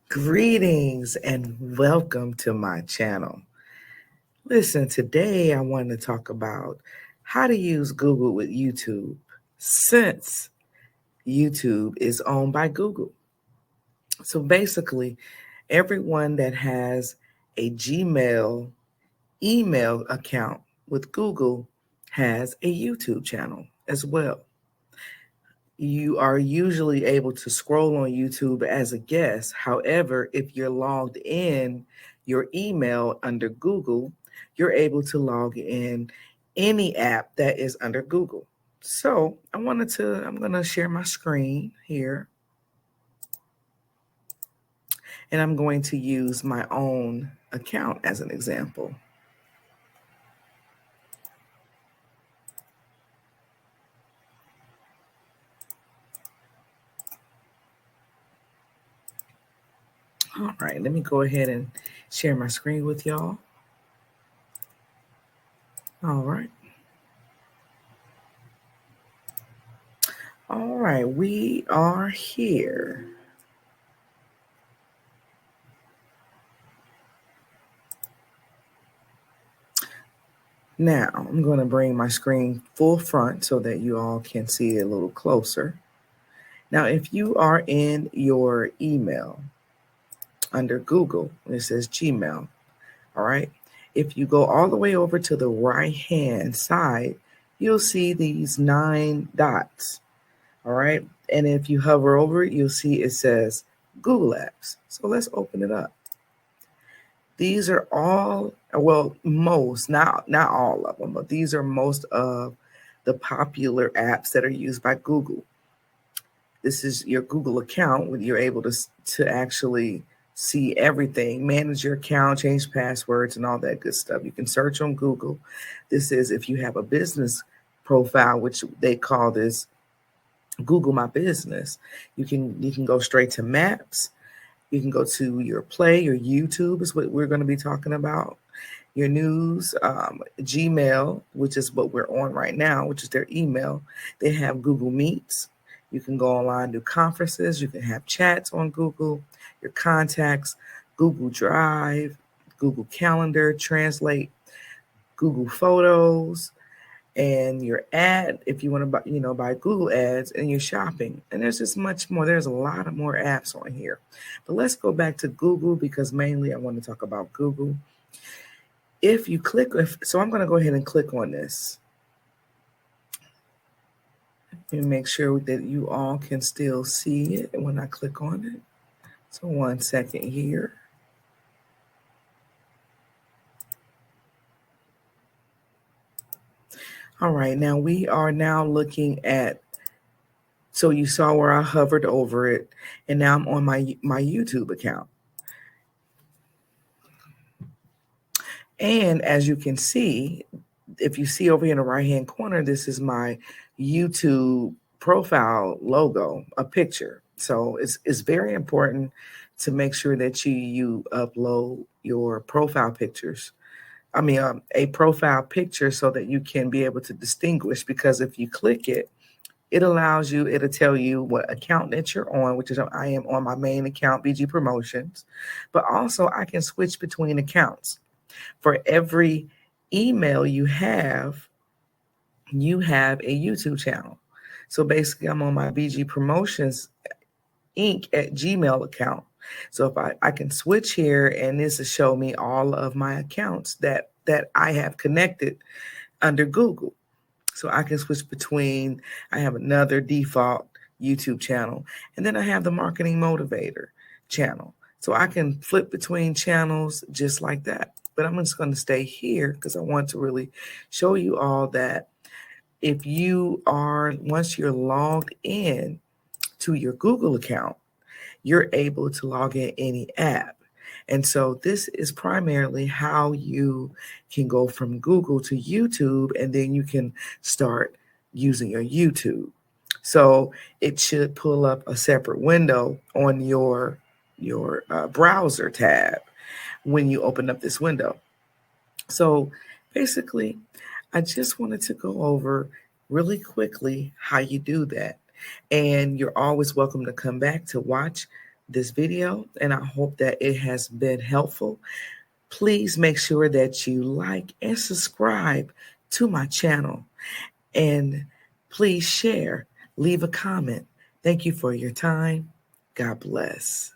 Greetings and welcome to my channel. Listen, today I want to talk about how to use Google with YouTube since YouTube is owned by Google. So basically, everyone that has a Gmail email account with Google has a YouTube channel as well. You are usually able to scroll on YouTube as a guest. However, if you're logged in your email under Google, you're able to log in any app that is under Google. So I'm going to share my screen here, and I'm going to use my own account as an example. All right, let me go ahead and share my screen with y'all. All right. All right, we are here. Now, I'm going to bring my screen full front so that you all can see it a little closer. Now, if you are in your email under Google, it says Gmail, all right? If you go all the way over to the right-hand side, you'll see these 9 dots, all right? And if you hover over it, you'll see it says Google Apps. So let's open it up. These are all, well, most, not all of them, but these are most of the popular apps that are used by Google. This is your Google account where you're able to actually see everything, manage your account, change passwords, and all that good stuff. You can search on Google. This is if you have a business profile, which they call this Google My Business. You can go straight to Maps. You can go to your Play, your YouTube is what we're going to be talking about. Your news, Gmail, which is what we're on right now, which is their email. They have Google Meets. You can go online, do conferences. You can have chats on Google, your contacts, Google Drive, Google Calendar, Translate, Google Photos, and your ad, if you want to buy Google ads, and your shopping. And there's just much more. There's a lot of more apps on here. But let's go back to Google because mainly I want to talk about Google. If you click, so I'm going to go ahead and click on this and make sure that you all can still see it when I click on it. So 1 second here. All right, now we are now looking at, so you saw where I hovered over it, and now I'm on my YouTube account. And as you can see, if you see over here in the right-hand corner, this is my YouTube profile logo, a picture. So it's very important to make sure that you upload your profile pictures. A profile picture so that you can be able to distinguish, because if you click it, it'll tell you what account that you're on, which is I am on my main account, BG Promotions, but also I can switch between accounts. For every email you have a YouTube channel. So basically I'm on my BG Promotions Inc. at Gmail account. So if I can switch here, and this will show me all of my accounts that I have connected under Google. So I can switch between, I have another default YouTube channel, and then I have the Marketing Motivator channel. So I can flip between channels just like that. But I'm just going to stay here because I want to really show you all that if once you're logged in to your Google account, you're able to log in any app. And so this is primarily how you can go from Google to YouTube, and then you can start using your YouTube. So it should pull up a separate window on your browser tab when you open up this window. So basically, I just wanted to go over really quickly how you do that. And you're always welcome to come back to watch this video, and I hope that it has been helpful. Please make sure that you like and subscribe to my channel, and please share, leave a comment. Thank you for your time. God bless.